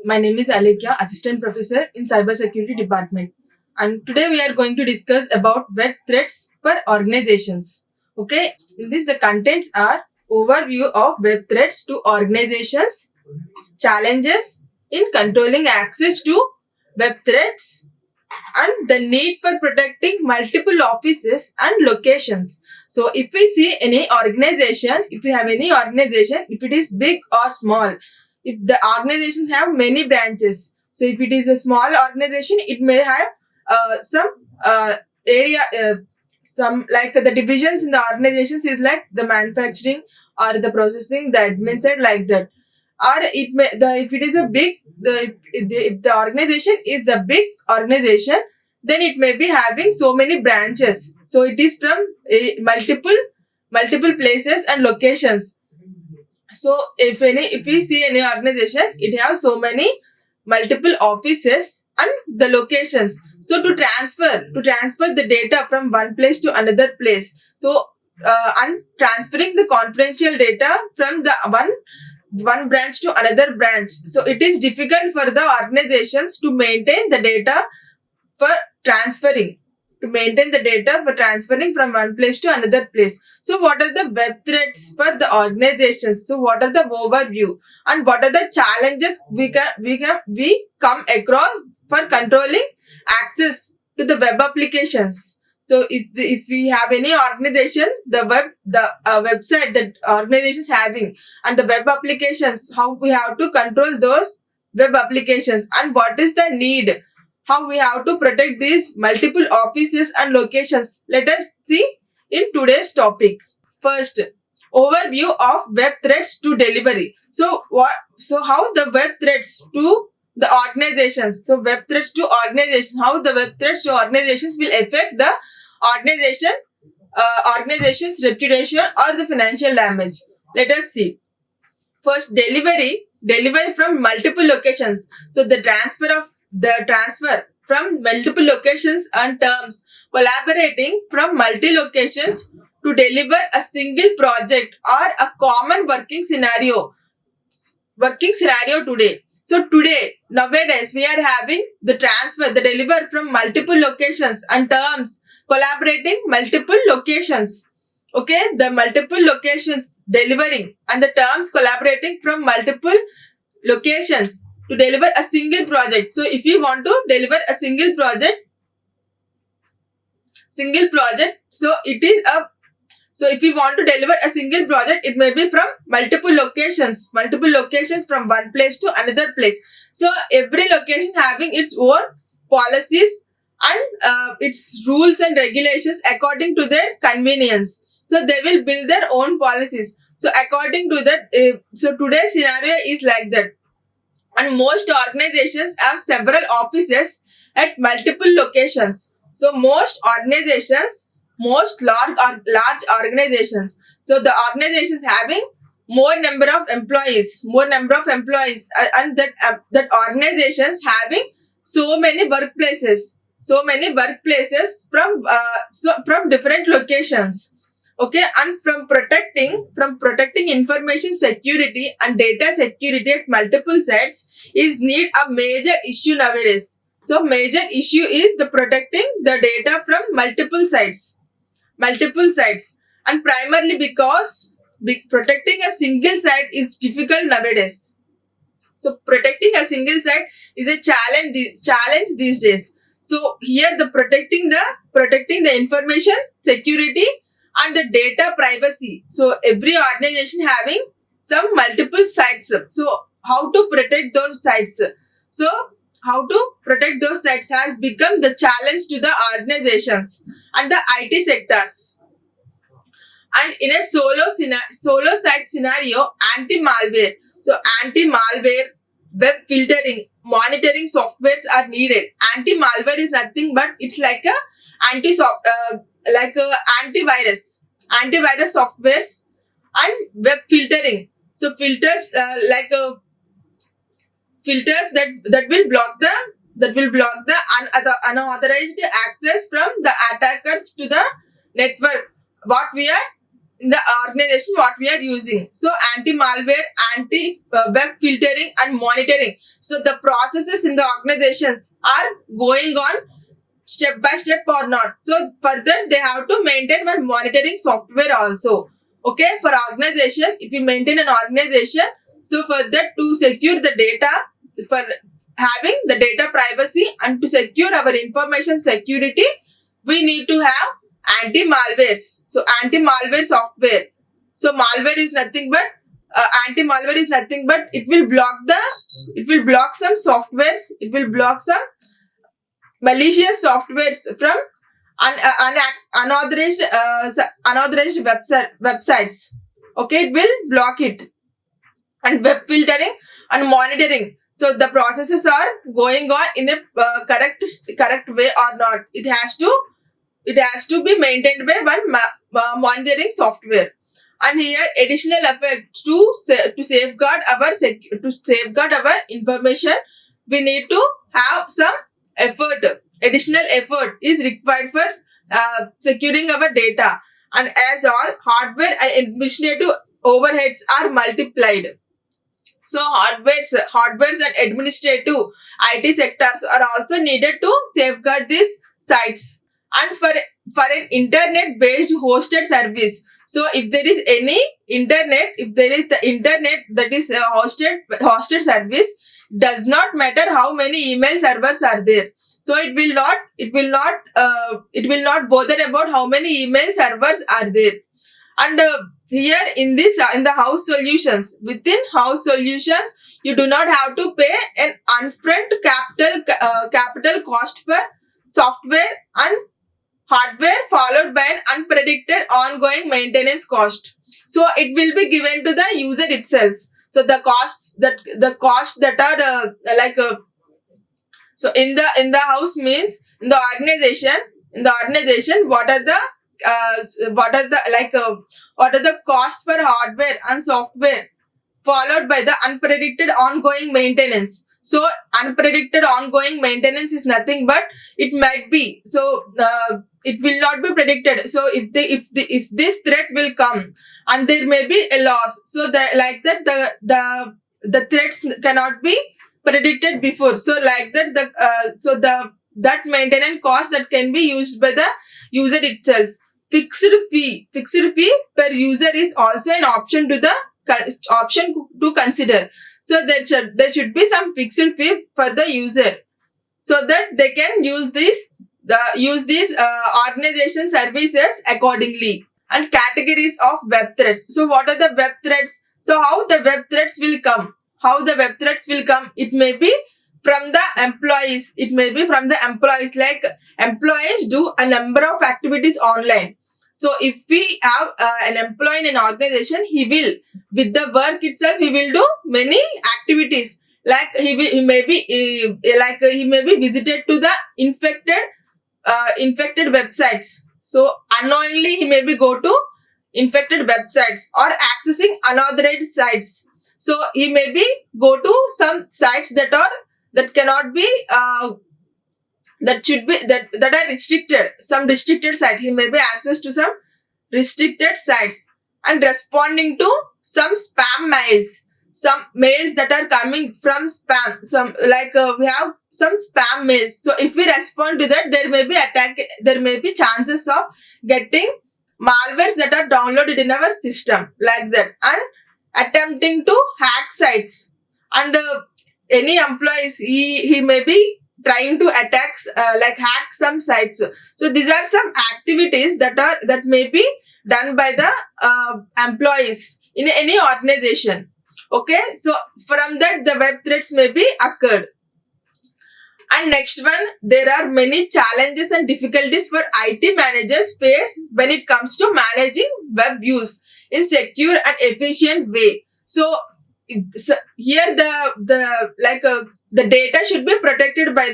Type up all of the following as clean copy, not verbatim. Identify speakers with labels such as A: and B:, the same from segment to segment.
A: My name is Alekhya, Assistant Professor in Cybersecurity Department. And today we are going to discuss about web threats for organizations. Okay, in this the contents are overview of web threats to organizations, challenges in controlling access to web threats, and the need for protecting multiple offices and locations. So if we see any organization, if we have any organization, if it is big or small, if the organizations have many branches, so if it is a small organization, it may have some area, some like the divisions in the organizations is like the manufacturing or the processing, the admin side like that. Or it may if it is a big if the organization is the big organization, then it may be having so many branches, so it is from multiple places and locations. So if we see any organization, it has so many multiple offices and the locations. So to transfer the data from one place to another place, so and transferring the confidential data from the one branch to another branch, so it is difficult for the organizations to maintain the data for transferring from one place to another place. So what are the web threats for the organizations? So what are the overview and what are the challenges we come across for controlling access to the web applications? So if we have any organization, the website that organization is having and the web applications, how we have to control those web applications and what is the need, how we have to protect these multiple offices and locations. Let us see in today's topic. First, overview of web threats to delivery. So how the web threats to the organizations. So web threats to organizations, how the web threats to organizations will affect the organization's reputation or the financial damage. Let us see. First, delivery from multiple locations. So the transfer from multiple locations and terms collaborating from multi-locations to deliver a single project or a common working scenario today. So nowadays, we are having the deliver from multiple locations and terms collaborating multiple locations. Okay, the multiple locations delivering and the terms collaborating from multiple locations to deliver a single project. So if you want to deliver a single project, so if you want to deliver a single project, it may be from multiple locations from one place to another place. So every location having its own policies and its rules and regulations according to their convenience. So they will build their own policies. So according to that, so today's scenario is like that. And most organizations have several offices at multiple locations. So most large organizations. So the organizations having more number of employees, and that organizations having so many workplaces from different locations. Okay, and from protecting information security and data security at multiple sites is need a major issue nowadays. So major issue is the protecting the data from multiple sites, and primarily because protecting a single site is difficult nowadays. So protecting a single site is a challenge these days. So here the protecting the information security and the data privacy. So every organization having some multiple sites. So how to protect those sites? So how to protect those sites has become the challenge to the organizations and the IT sectors. And in a solo site scenario, anti-malware. So anti-malware, web filtering, monitoring softwares are needed. Anti-malware is nothing but it's like a antivirus softwares and web filtering. So filters filters that will block the unauthorized access from the attackers to the network. What we are in the organization what we are using. So anti-malware, anti-web filtering and monitoring. So the processes in the organizations are going on step by step or not. So further they have to maintain one monitoring software also. Okay, for organization, if you maintain an organization, so for that to secure the data, for having the data privacy and to secure our information security, we need to have anti-malwares. So anti-malware software. So malware is nothing but anti-malware is nothing but it will block some softwares, it will block some malicious softwares from unauthorized websites. Okay, it will block it. And web filtering and monitoring. So the processes are going on in a correct way or not. It has to be maintained by one monitoring software. And here additional effect to safeguard our information, we need to have some effort. Additional effort is required for securing our data. And as all hardware and administrative overheads are multiplied. So hardwares and administrative IT sectors are also needed to safeguard these sites. And for an internet-based hosted service, so if there is any internet, if there is the internet that is hosted service, does not matter how many email servers are there. So it will not bother about how many email servers are there. And here in the house solutions, within house solutions, you do not have to pay an upfront capital cost for software and hardware, followed by an unpredicted ongoing maintenance cost. So it will be given to the user itself. So the costs that are so in the house means in the organization, what are the costs for hardware and software, followed by the unpredicted ongoing maintenance. So unpredicted ongoing maintenance is nothing but it might be, so it will not be predicted. So if this threat will come and there may be a loss, so the threats cannot be predicted before. So like that that maintenance cost that can be used by the user itself. Fixed fee per user is also an option to consider. So there should be some fixed fee for the user, so that they can use these organization services accordingly. And categories of web threats. So what are the web threats? So how the web threats will come? It may be from the employees. Like employees do a number of activities online. So if we have an employee in an organization, he will, with the work itself, he will do many activities. Like he may be visited to the infected websites. So unknowingly he may be go to infected websites or accessing unauthorized sites. So he may be go to some sites that cannot be that are restricted. Some restricted site. He may be access to some restricted sites and responding to some spam mails. Some mails that are coming from spam. We have some spam mails. So if we respond to that, there may be chances of getting malwares that are downloaded in our system, like that. And attempting to hack sites. And any employees, he may be trying to hack some sites. So these are some activities that may be done by the employees in any organization. Okay, so from that the web threats may be occurred. And next one, there are many challenges and difficulties for IT managers face when it comes to managing web use in secure and efficient way. So here the data should be protected by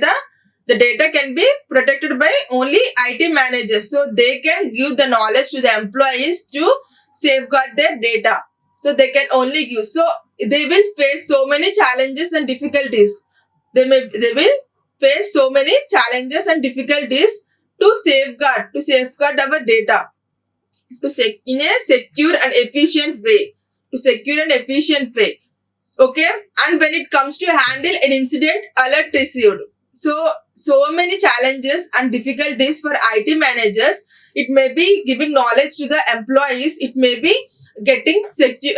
A: the data can be protected by only IT managers. So they can give the knowledge to the employees to safeguard their data. So they can only give. So they will face so many challenges and difficulties. They will face so many challenges and difficulties to safeguard our data. in a secure and efficient way. Okay, and when it comes to handle an incident alert received, so many challenges and difficulties for IT managers. It may be giving knowledge to the employees. It may be giving security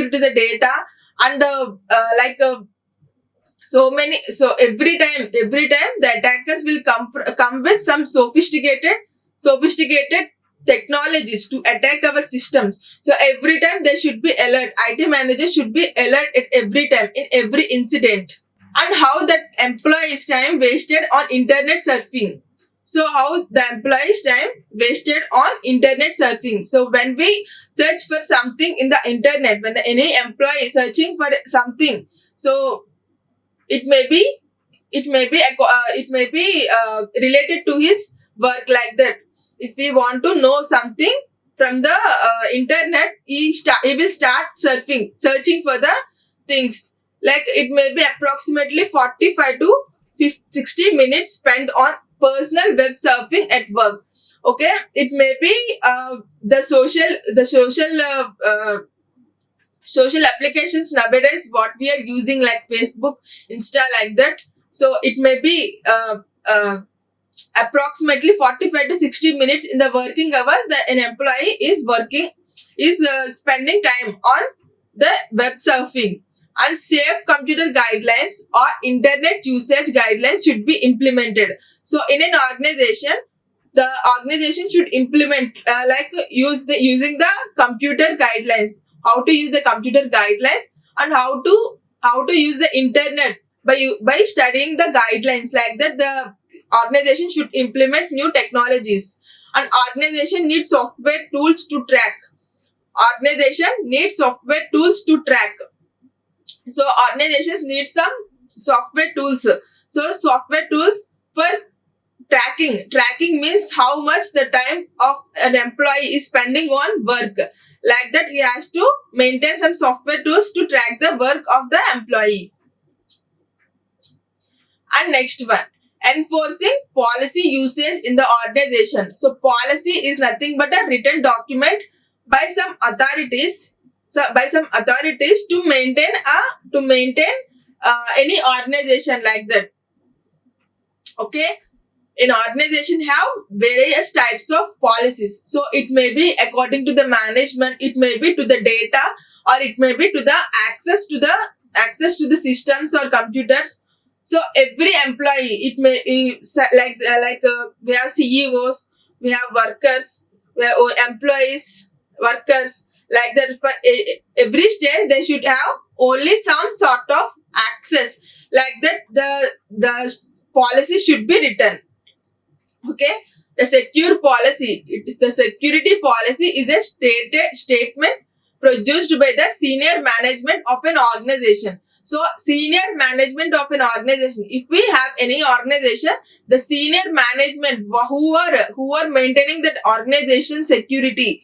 A: to the data, and so every time the attackers will come with some sophisticated technologies to attack our systems. So every time they should be alert. IT managers should be alert at every time in every incident. And how that employee's time wasted on internet surfing. So how the employee's time wasted on internet surfing. So when we search for something in the internet, when any employee is searching for something, so it may be related to his work, like that. If we want to know something from the internet, he will start searching for the things. Like it may be approximately 45 to 60 minutes spent on personal web surfing at work. Okay, it may be the social applications nowadays what we are using, like Facebook, Insta, like that. So it may be approximately 45 to 60 minutes in the working hours that an employee is spending time on the web surfing. And safe computer guidelines or internet usage guidelines should be implemented. So in an organization, the organization should implement using the computer guidelines, how to use the computer guidelines, and how to use the internet by studying the guidelines, like that. The organization should implement new technologies, and organization needs software tools to track. So organizations need some software tools. So software tools for tracking means how much the time of an employee is spending on work. Like that, he has to maintain some software tools to track the work of the employee. And next one, enforcing policy usage in the organization. So policy is nothing but a written document by some authorities to maintain any organization, like that. Okay, an organization have various types of policies. So it may be according to the management, it may be to the data, or it may be to the access to the systems or computers. So every employee, it may we have CEOs, we have workers, we have employees, workers, like that. For every stage, they should have only some sort of access, like that. The policy should be written. Okay, the security policy is a statement produced by the senior management of an organization. So senior management of an organization, if we have any organization, the senior management who are maintaining that organization security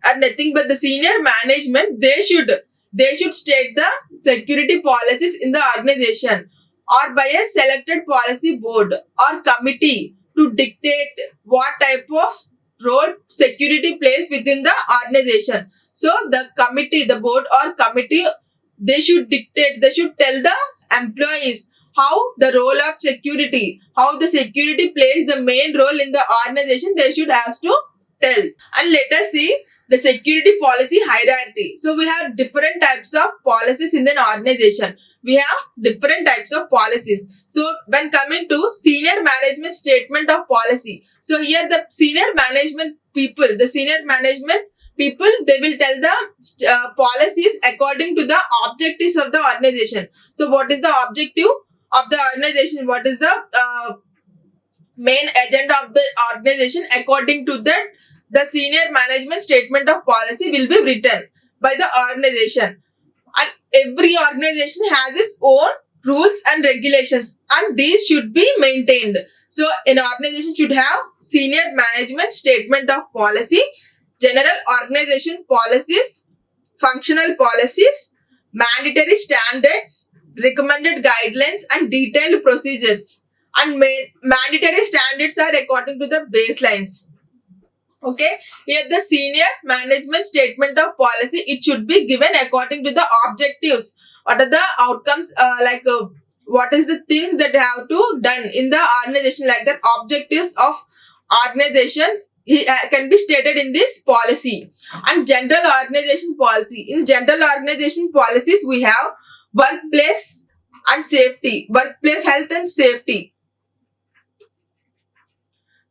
A: are nothing but the senior management. They should state the security policies in the organization, or by a selected policy board or committee to dictate what type of role security plays within the organization. So the board or committee, they should tell the employees how the role of security, how the security plays the main role in the organization. They should have to tell. And let us see the security policy hierarchy. So we have different types of policies in an organization. We have different types of policies. So when coming to senior management statement of policy, so here the senior management people, they will tell the policies according to the objectives of the organization. So what is the objective of the organization? What is the main agenda of the organization? According to that, the senior management statement of policy will be written by the organization. And every organization has its own rules and regulations, and these should be maintained. So an organization should have senior management statement of policy, general organization policies, functional policies, mandatory standards, recommended guidelines, and detailed procedures. And mandatory standards are according to the baselines. Okay, here the senior management statement of policy, it should be given according to the objectives. What are the outcomes, what is the things that have to done in the organization, like the objectives of organization can be stated in this policy. And general organization policy. In general organization policies, we have workplace and safety, workplace health and safety,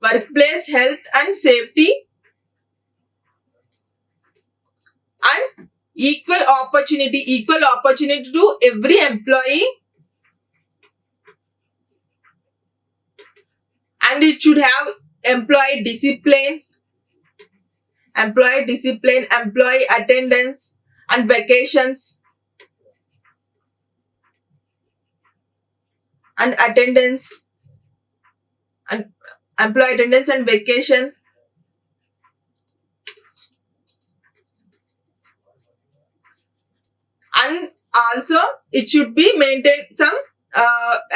A: workplace health and safety, and equal opportunity to every employee, and it should have employee discipline, employee attendance and vacations, and attendance and employee attendance and vacation. And also it should be maintained, some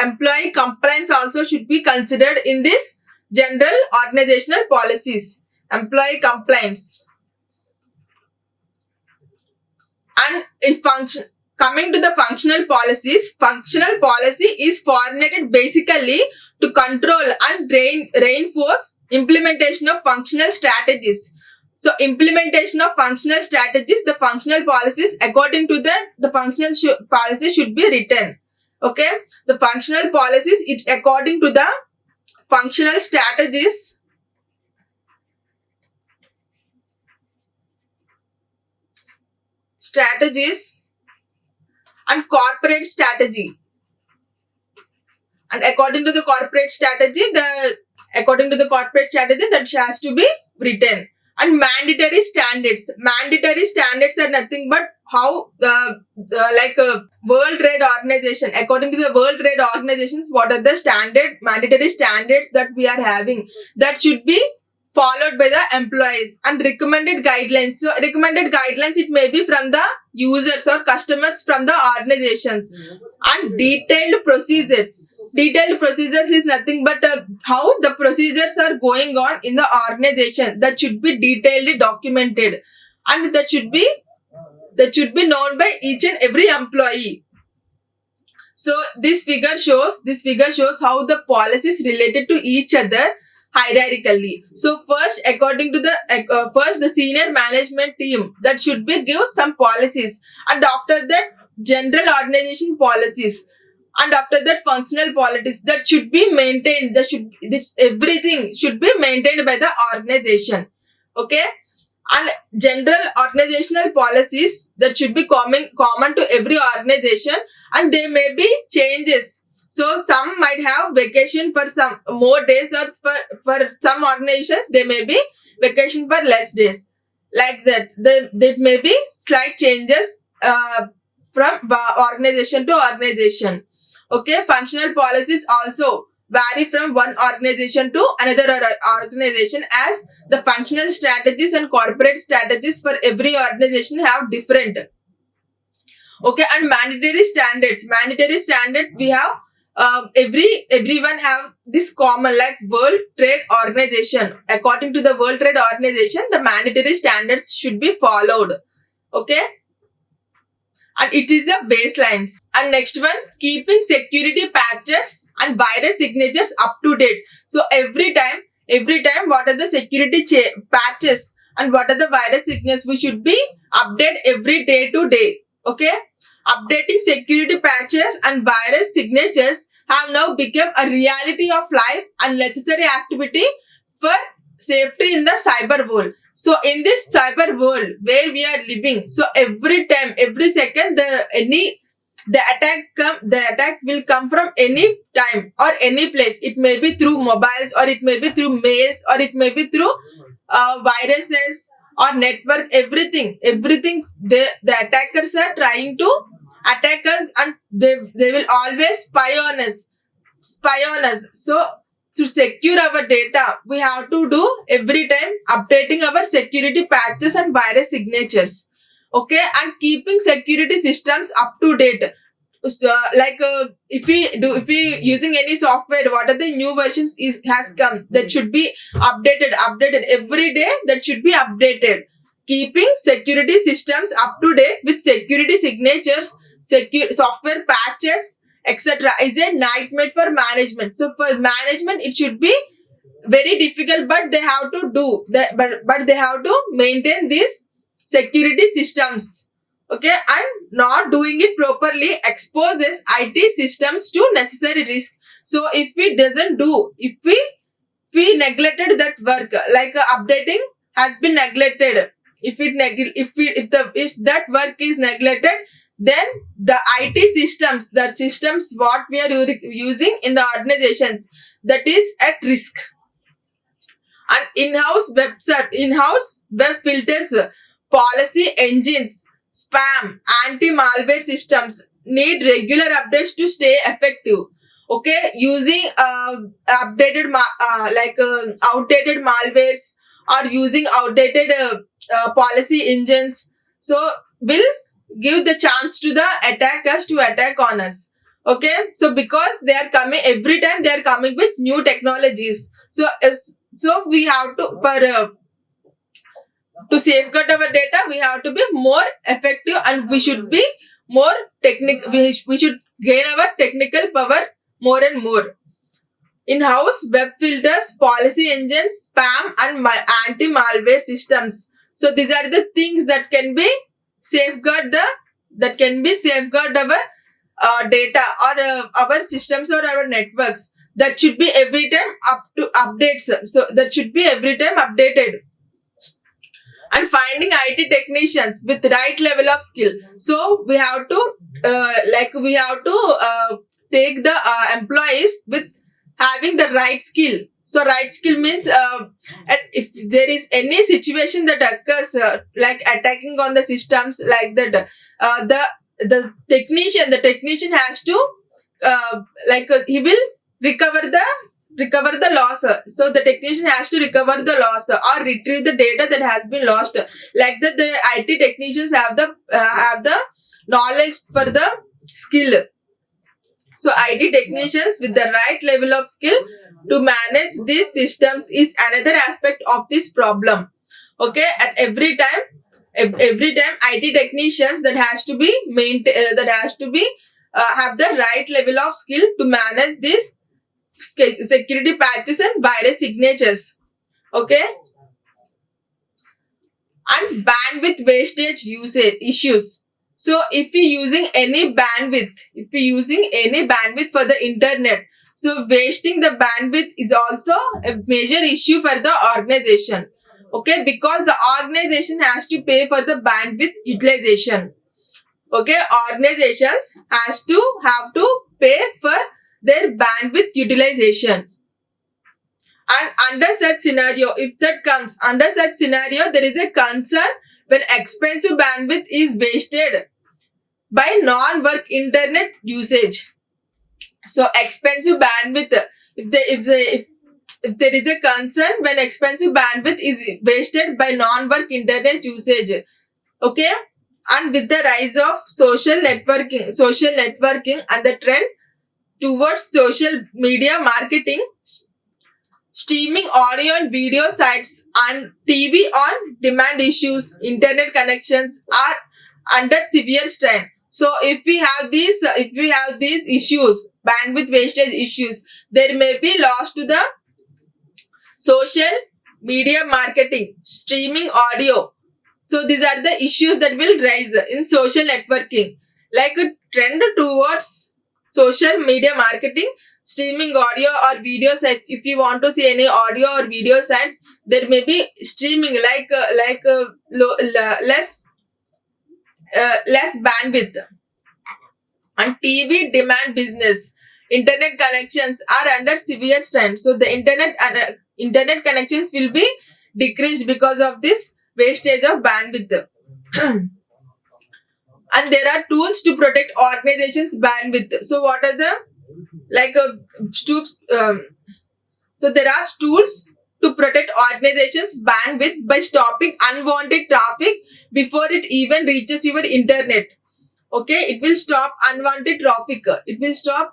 A: employee compliance also should be considered in this general organizational policies, employee compliance. And if coming to the functional policies, functional policy is formulated basically to control and reinforce implementation of functional strategies. So implementation of functional strategies, the functional policies, according to the functional policy should be written. Okay, the functional policies, it according to the functional strategies, and corporate strategy. And according to the corporate strategy, that has to be written. And mandatory standards are nothing but how the World Trade Organization, according to the World Trade Organizations, what are the mandatory standards that we are having, that should be followed by the employees. And recommended guidelines, so recommended guidelines, it may be from the users or customers from the organizations. And detailed procedures is nothing but how the procedures are going on in the organization, that should be detailedly documented, and that should be known by each and every employee. So this figure shows how the policies related to each other hierarchically. So first, according to the senior management team, that should be give some policies, and after that general organization policies, and after that functional policies, that should be maintained. Everything should be maintained by the organization. Okay, and general organizational policies, that should be common to every organization, and there may be changes. So some might have vacation for some more days, or for some organizations there may be vacation for less days. Like that, there may be slight changes from organization to organization. Okay, functional policies also vary from one organization to another organization, as the functional strategies and corporate strategies for every organization have different. Okay, and mandatory standard, we have everyone have this common, like World Trade Organization. According to the World Trade Organization, the mandatory standards should be followed. Okay, and it is a baselines. And next one, keeping security patches and virus signatures up to date. So every time what are the security patches and what are the virus signatures, we should be update every day to day. Okay, updating security patches and virus signatures have now become a reality of life and necessary activity for safety in the cyber world. So in this cyber world where we are living, so every time, every second, the attack will come from any time or any place. It may be through mobiles, or it may be through mails, or it may be through viruses or network. Everything. The attackers are trying to attack us, and they will always spy on us. So to secure our data, we have to do every time updating our security patches and virus signatures. Okay, and keeping security systems up to date. if we using any software, what are the new versions has come, that should be updated every day, that should be updated. Keeping security systems up to date with security signatures, software patches, etc. is a nightmare for management. So for management, it should be very difficult, but they have to do but they have to maintain these security systems. Okay, and not doing it properly exposes IT systems to necessary risk. So if we neglected that work, like updating has been neglected, if that work is neglected, then the IT systems, the systems what we are using in the organization, that is at risk. And in-house web filters, policy engines, spam, anti-malware systems need regular updates to stay effective. Okay, using outdated malwares, or using outdated policy engines, so will give the chance to the attackers to attack on us. Okay, so because they are coming every time, they are coming with new technologies. So we have to safeguard our data, we have to be more effective, and we should be more technical. We should gain our technical power more and more. In-house web filters, policy engines, spam, and anti-malware systems. So these are the things that can be safeguard our data, or our systems, or our networks. That should be every time up to updates. So that should be every time updated. And finding IT technicians with right level of skill. So we have to take the employees with having the right skill. So right skill means if there is any situation that occurs, like attacking on the systems like that, the technician has to he will recover the loss. So the technician has to recover the loss or retrieve the data that has been lost. Like that, the IT technicians have the knowledge for the skill. So IT technicians with the right level of skill to manage these systems is another aspect of this problem. Okay, at every time IT technicians that has to be have the right level of skill to manage this security patches and virus signatures. Okay, and bandwidth wastage usage issues. So if we're using any bandwidth for the internet, so wasting the bandwidth is also a major issue for the organization. Okay, because the organization has to pay for the bandwidth utilization. Okay, organizations have to pay for their bandwidth utilization. And under such scenario, there is a concern when expensive bandwidth is wasted by non-work internet usage. So expensive bandwidth, if there is a concern when expensive bandwidth is wasted by non-work internet usage. Okay, and with the rise of social networking and the trend towards social media marketing, streaming audio and video sites, and TV on demand issues, internet connections are under severe strain. So if we have these issues, bandwidth wastage issues, there may be loss to the social media marketing, streaming audio. So these are the issues that will rise in social networking, like a trend towards social media marketing, streaming audio or video sites. If you want to see any audio or video sites, there may be streaming less bandwidth. And TV demand business, internet connections are under severe strain. So the internet connections will be decreased because of this wastage of bandwidth. And there are tools to protect organizations' bandwidth. So what are the so there are tools to protect organizations' bandwidth by stopping unwanted traffic before it even reaches your internet. Okay, it will stop unwanted traffic. It will stop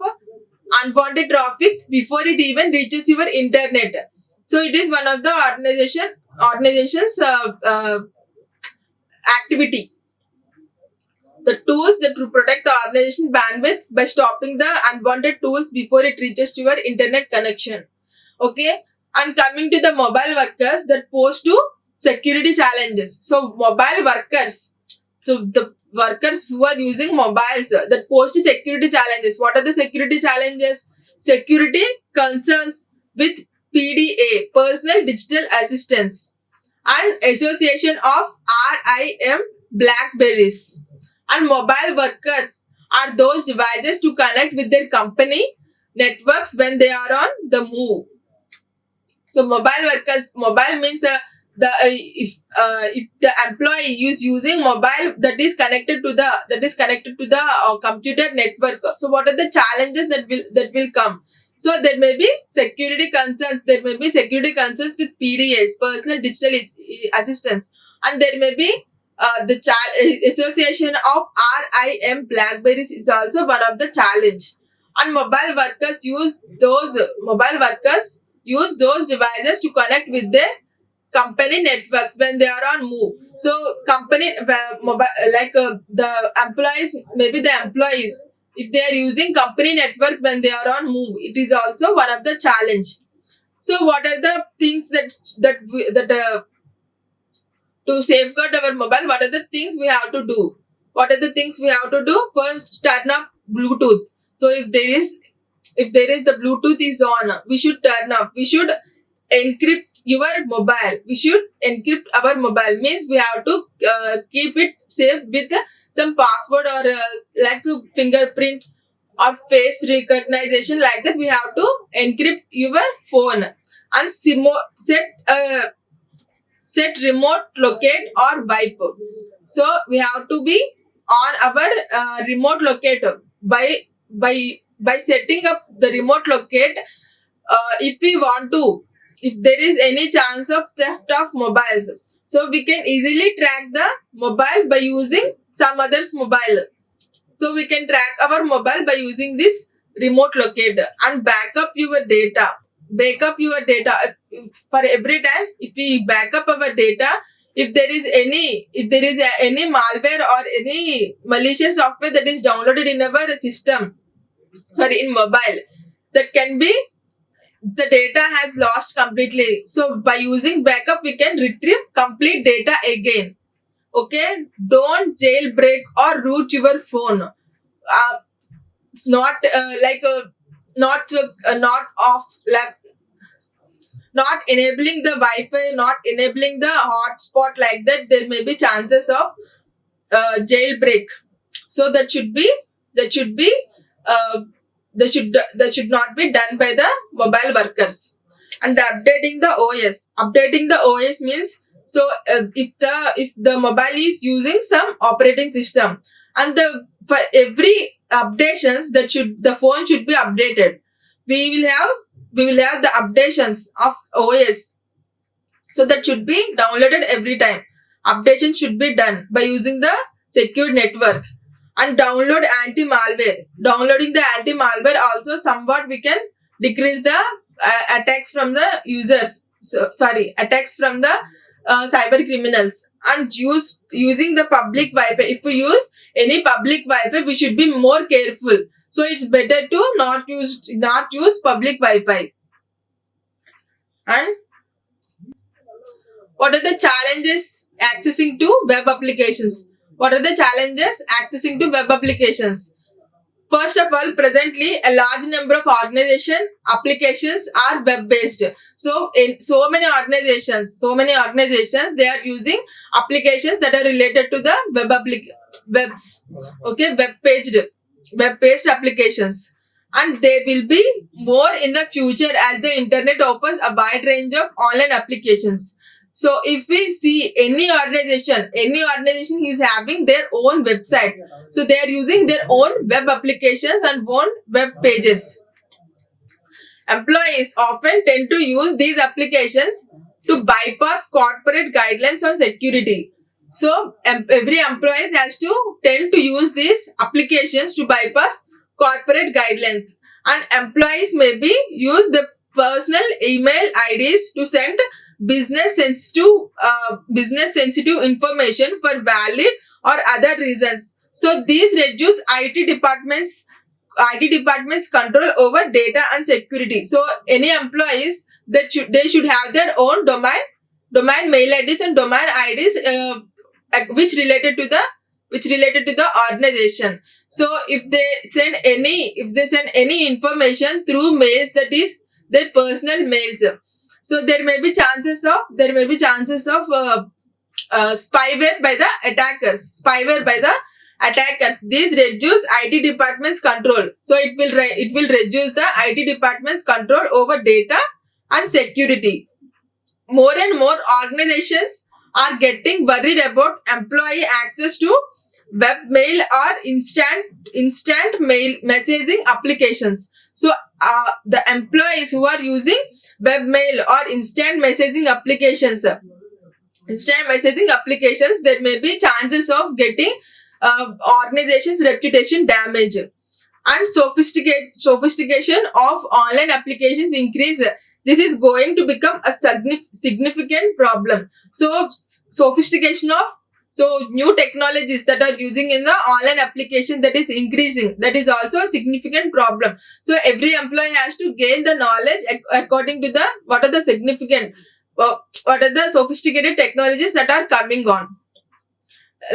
A: unwanted traffic before it even reaches your internet. So it is one of the organization's activity. The tools that to protect the organization bandwidth by stopping the unwanted tools before it reaches to your internet connection. Okay, and coming to the mobile workers that pose to security challenges. So mobile workers, so the workers who are using mobiles that pose to security challenges. What are the security challenges? Security concerns with PDA, personal digital assistance, and association of RIM Blackberries. And mobile workers are those devices to connect with their company networks when they are on the move. So mobile workers, mobile means if the employee is using mobile that is connected to the computer network. So what are the challenges that will come? So there may be security concerns. There may be security concerns with PDAs, personal digital assistance, and there may be association of RIM Blackberries is also one of the challenge. And mobile workers use those devices to connect with their company networks when they are on move. So company the employees, maybe the employees, if they are using company network when they are on move, it is also one of the challenge. So what are the things that to safeguard our mobile? What are the things we have to do? What are the things we have to do? First, turn off Bluetooth. So if there is the Bluetooth is on, we should turn off. We should encrypt your mobile. We should encrypt our mobile. Means we have to keep it safe with some password or like a fingerprint or face recognition, like that. We have to encrypt your phone and set remote locate or wipe. So we have to be on our remote locate by setting up the remote locate. If there is any chance of theft of mobiles, so we can easily track the mobile by using some other's mobile. So we can track our mobile by using this remote locate and backup your data. For every time. If we back up our data, if there is any malware or any malicious software that is downloaded in our system, in mobile, that can be, the data has lost completely. So by using backup, we can retrieve complete data again. Okay, don't jailbreak or root your phone. It's not not off, like not enabling the Wi-Fi, not enabling the hotspot, like that. There may be chances of jailbreak. So that should not be done by the mobile workers. And updating the OS means, so if the mobile is using some operating system, and for every updations, the phone should be updated. We will have the updations of OS, so that should be downloaded every time. Updation should be done by using the secure network. And download anti-malware. Downloading the anti-malware also, somewhat we can decrease the attacks from the users. Attacks from the cyber criminals. And using the public Wi-Fi. If we use any public Wi-Fi, we should be more careful. So it's better to not use public Wi-Fi. And what are the challenges accessing to web applications? What are the challenges accessing to web applications? First of all, presently a large number of applications are web-based. So in so many organizations, they are using applications that are related to the web-based applications. And there will be more in the future as the internet offers a wide range of online applications. So if we see any organization is having their own website. So they are using their own web applications and own web pages. Employees often tend to use these applications to bypass corporate guidelines on security. So every employee has to tend to use these applications to bypass corporate guidelines, and employees may be use the personal email IDs to send business sensitive information for valid or other reasons. So these reduce IT departments control over data and security. So any employees that they should have their own domain mail IDs and domain IDs which related to the organization. So if they send any information through mails, that is their personal mails, so there may be chances of spyware by the attackers. These reduce IT department's control. So it will reduce the IT department's control over data and security. More and more organizations are getting worried about employee access to web mail or instant mail messaging applications. So the employees who are using web mail or instant messaging applications, there may be chances of getting organization's reputation damage. And sophistication of online applications increase. This is going to become a significant problem. So sophistication of new technologies that are using in the online application, that is increasing. That is also a significant problem. So every employee has to gain the knowledge according to what are the sophisticated technologies that are coming on,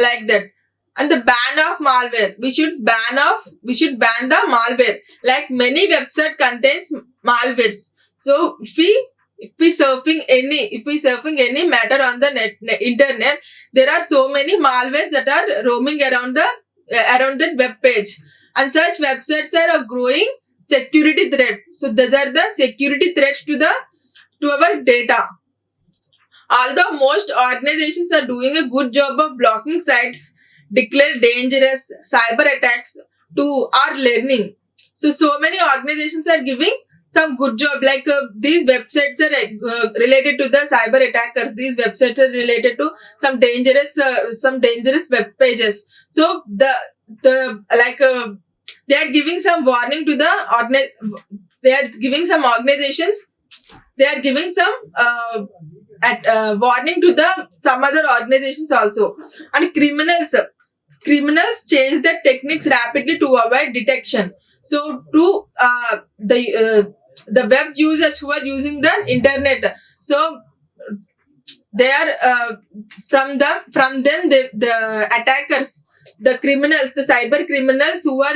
A: like that. And the ban of malware. We should ban the malware. Like many website contains malwares. So if we surfing any matter on the internet, there are so many malwares that are roaming around the web page, and such websites are a growing security threat. So these are the security threats to our data. Although most organizations are doing a good job of blocking sites declare dangerous cyber attacks to our learning. So many organizations are giving some good job, like these websites are related to the cyber attackers. These websites are related to some dangerous web pages. So they are giving some warning to they are giving some organizations. They are giving some warning to some other organizations also. And criminals change their techniques rapidly to avoid detection. So to the web users who are using the internet, so they are from them the attackers, the criminals, the cyber criminals who are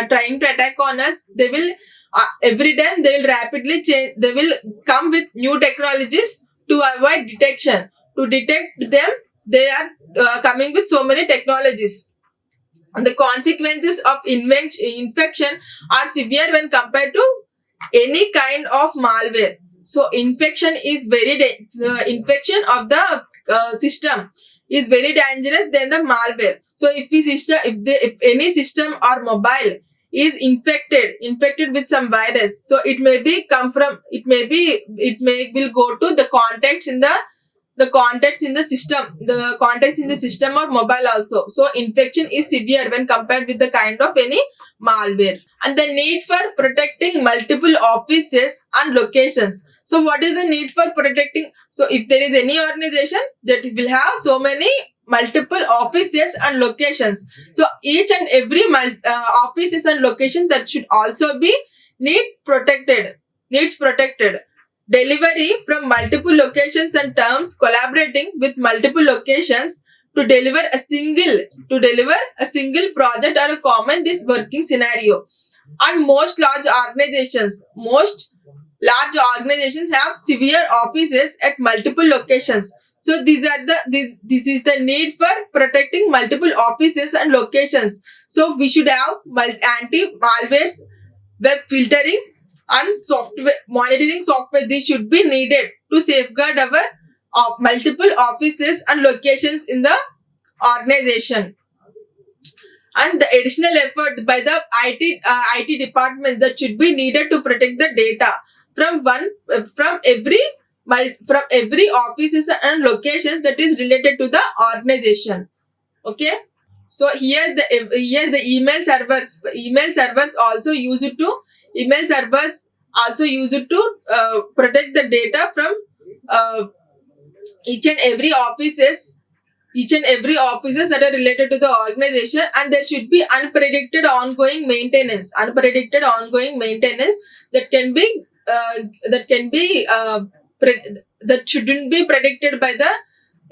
A: trying to attack on us, they will every time they will rapidly change. They will come with new technologies to avoid detection. To detect them, they are coming with so many technologies. And the consequences of infection are severe when compared to any kind of malware. So infection is infection of the system is very dangerous than the malware. So if any system or mobile is infected with some virus, so it will go to the contacts in the system or mobile also. So infection is severe when compared with the kind of any malware. And the need for protecting multiple offices and locations. So what is the need for protecting? So if there is any organization that will have so many multiple offices and locations, so each and every offices and location that should also be needs protected. Delivery from multiple locations and terms collaborating with multiple locations to deliver a single project or a common this working scenario. And most large organizations have severe offices at multiple locations. So this is the need for protecting multiple offices and locations. So we should have anti-malware, web filtering, and software monitoring software. These should be needed to safeguard our multiple offices and locations in the organization. And the additional effort by the IT departments that should be needed to protect the data from every from every offices and locations that is related to the organization. Okay. So here the email servers also use it to email servers also use it to protect the data from uh, each and every offices that are related to the organization, and there should be unpredicted ongoing maintenance that can be that shouldn't be predicted by the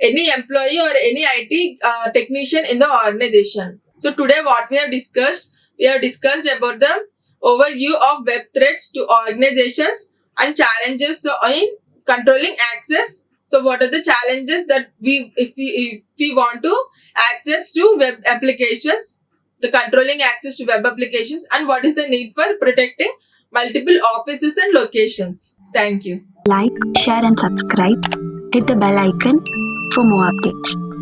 A: any employee or any IT technician in the organization. So today what we have discussed about the overview of web threats to organizations and challenges in controlling access. So what are the challenges that if we want to access to web applications, the controlling access to web applications, and what is the need for protecting multiple offices and locations. Thank you.
B: Like, share and subscribe. Hit the bell icon for more updates.